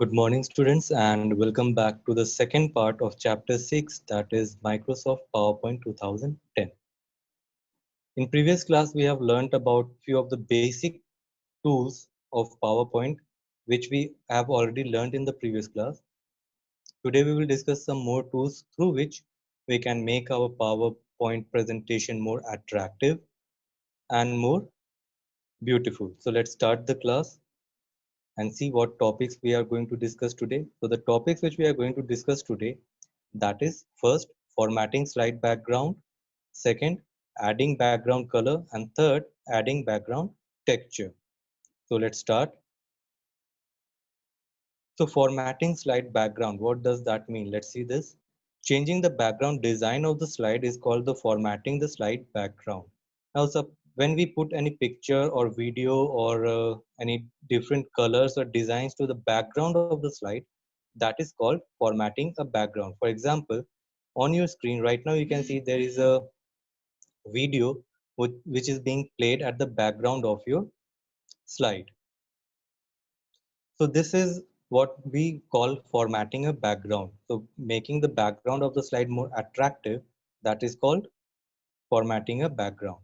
Good morning, students, and welcome back to the second part of Chapter 6, that is Microsoft PowerPoint 2010. In previous class, we have learned about few of the basic tools of PowerPoint, which we have already learned in the previous class. Today, we will discuss some more tools through which we can make our PowerPoint presentation more attractive and more beautiful. So let's start the class and see what topics we are going to discuss today. So the topics which we are going to discuss today, that is first, formatting slide background, second, adding background color, and third, adding background texture. So let's start. So formatting slide background, what does that mean? Let's see this. Changing the background design of the slide is called the formatting the slide background. Now, so when we put any picture or video or any different colors or designs to the background of the slide, that is called formatting a background. For example, on your screen right now, you can see there is a video which is being played at the background of your slide. So this is what we call formatting a background. So making the background of the slide more attractive, that is called formatting a background.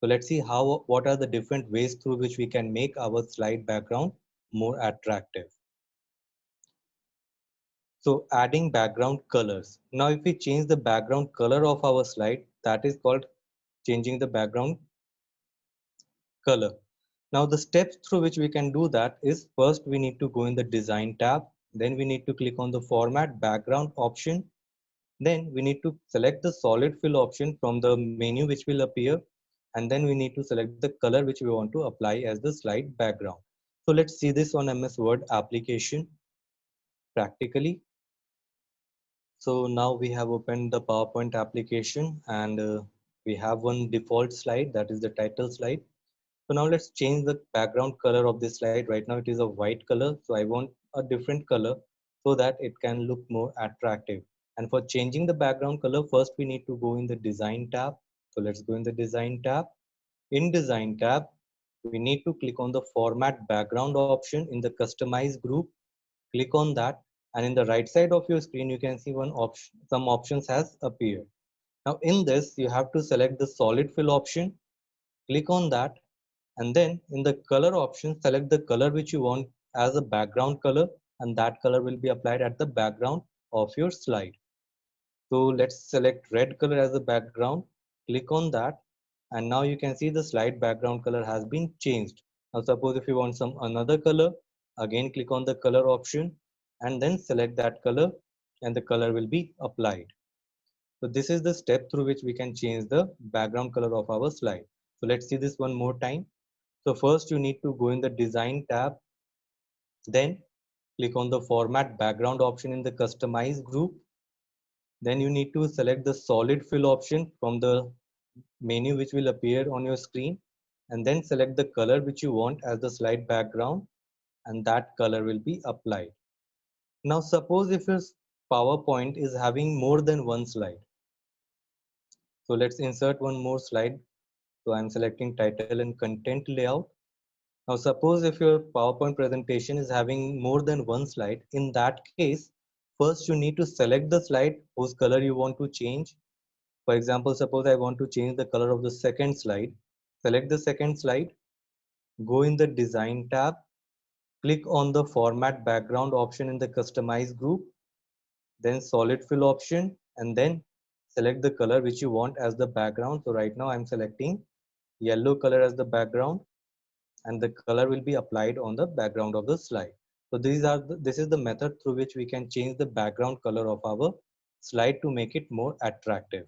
So let's see what are the different ways through which we can make our slide background more attractive. So adding background colors. Now if we change the background color of our slide, that is called changing the background color. Now the steps through which we can do that is first we need to go in the design tab, then we need to click on the format background option, then we need to select the solid fill option from the menu which will appear, and then we need to select the color which we want to apply as the slide background. So let's see this on MS Word application practically. So now we have opened the PowerPoint application and we have one default slide, that is the title slide. So now let's change the background color of this slide. Right now it is a white color. So I want a different color so that it can look more attractive. And for changing the background color, first we need to go in the design tab. So let's go in the design tab. In design tab, we need to click on the format background option in the customize group. Click on that. And in the right side of your screen, you can see one option, some options has appeared. Now in this, you have to select the solid fill option. Click on that, and then in the color option select the color which you want as a background color, and that color will be applied at the background of your slide. So let's select red color as the background, click on that, and now you can see the slide background color has been changed. Now suppose if you want some another color, again click on the color option and then select that color, and the color will be applied. So this is the step through which we can change the background color of our slide. So let's see this one more time. So first you need to go in the design tab, then click on the format background option in the customize group. Then you need to select the solid fill option from the menu which will appear on your screen, and then select the color which you want as the slide background, and that color will be applied. Now suppose if your PowerPoint is having more than one slide. So let's insert one more slide. So I'm selecting title and content layout. Now suppose if your PowerPoint presentation is having more than one slide, in that case, first you need to select the slide whose color you want to change. For example, suppose I want to change the color of the second slide. Select the second slide, go in the design tab, click on the format background option in the customize group, then solid fill option, and then select the color which you want as the background. So right now I'm selecting yellow color as the background, and the color will be applied on the background of the slide. So this is the method through which we can change the background color of our slide to make it more attractive.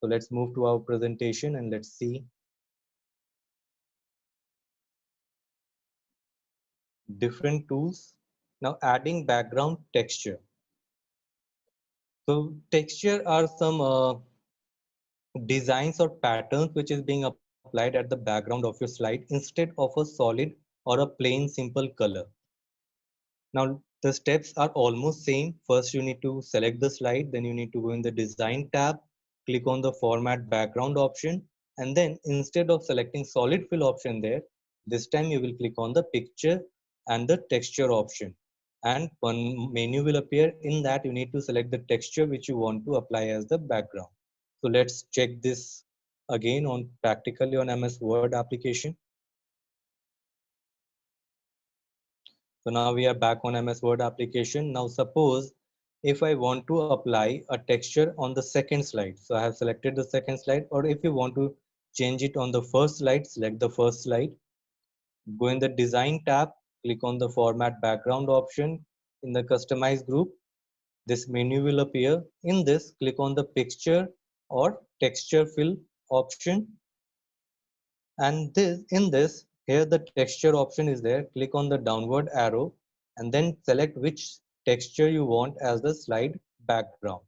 So let's move to our presentation and let's see different tools. Now adding background texture. So texture are some designs or patterns which is being applied at the background of your slide instead of a solid or a plain simple color. Now the steps are almost same. First you need to select the slide, then you need to go in the design tab, click on the format background option, and then instead of selecting solid fill option there, this time you will click on the picture and the texture option. and one menu will appear. In that you need to select the texture which you want to apply as the background. So let's check this again on practically on MS Word application. So now we are back on MS Word application. Now suppose if I want to apply a texture on the second slide. So I have selected the second slide, or if you want to change it on the first slide, select the first slide. Go in the design tab, click on the format background option in the customize group. This menu will appear. In this, click on the picture or texture fill option. And in this, here the texture option is there. Click on the downward arrow and then select which texture you want as the slide background.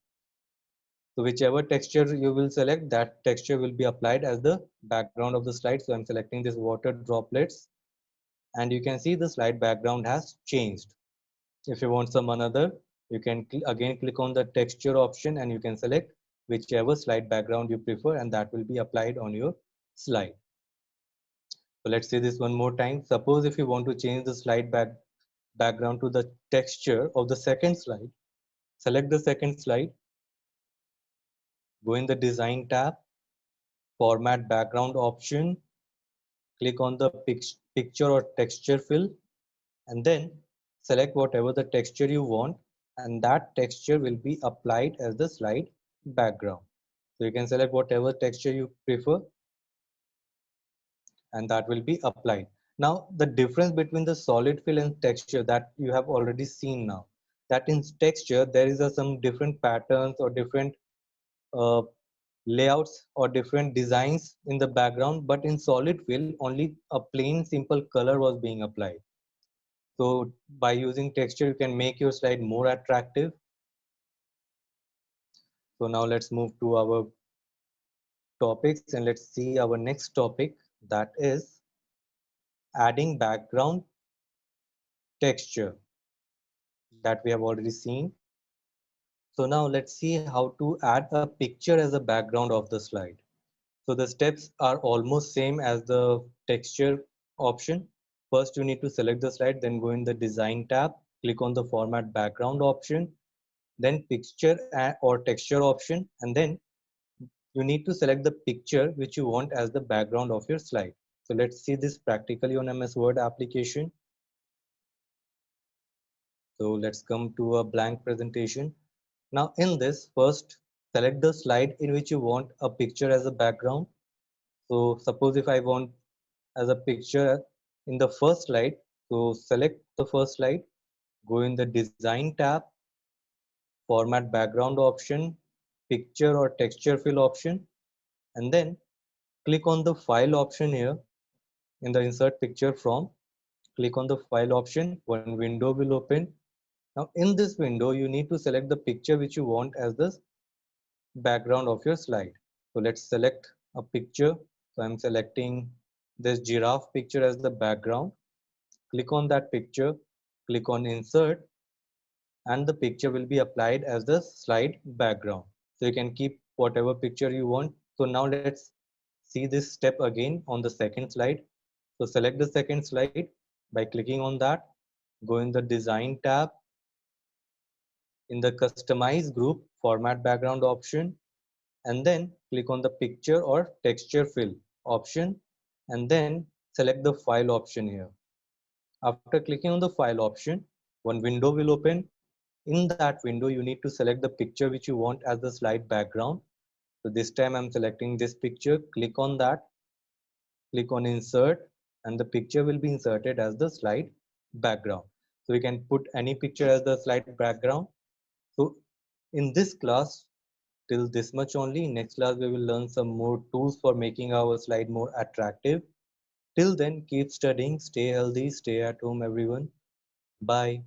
So whichever texture you will select, that texture will be applied as the background of the slide. So I'm selecting this water droplets, and you can see the slide background has changed. If you want some another, you can again click on the texture option and you can select whichever slide background you prefer, and that will be applied on your slide. So let's see this one more time. Suppose if you want to change the slide background to the texture of the second slide, select the second slide, go in the design tab, format background option, click on the picture or texture fill, and then select whatever the texture you want, and that texture will be applied as the slide background. So you can select whatever texture you prefer, and that will be applied. Now the difference between the solid fill and texture that you have already seen now, that in texture there is some different patterns or different uh, layouts or different designs in the background, but in solid fill only a plain simple color was being applied. So by using texture, you can make your slide more attractive. So now let's move to our topics and let's see our next topic, that is adding background texture that we have already seen. So now let's see how to add a picture as a background of the slide. So the steps are almost same as the texture option. First, you need to select the slide, then go in the design tab, click on the format background option, then picture or texture option, and then you need to select the picture which you want as the background of your slide. So let's see this practically on MS Word application. So let's come to a blank presentation. Now in this, first select the slide in which you want a picture as a background. So suppose if I want as a picture in the first slide, so select the first slide, go in the design tab, format background option, picture or texture fill option, and then click on the file option here in the insert picture from. Click on the file option, one window will open. Now in this window, you need to select the picture which you want as the background of your slide. So let's select a picture. So I'm selecting this giraffe picture as the background. Click on that picture, click on insert, and the picture will be applied as the slide background. So you can keep whatever picture you want. So now let's see this step again on the second slide. So select the second slide by clicking on that, go in the design tab, in the customize group, format background option, and then click on the picture or texture fill option, and then select the file option here. After clicking on the file option, one window will open. In that window, you need to select the picture which you want as the slide background. So this time I'm selecting this picture, click on that, click on insert, and the picture will be inserted as the slide background. So we can put any picture as the slide background. So in this class, till this much only. Next class, we will learn some more tools for making our slide more attractive. Till then, keep studying, stay healthy, stay at home, everyone. Bye.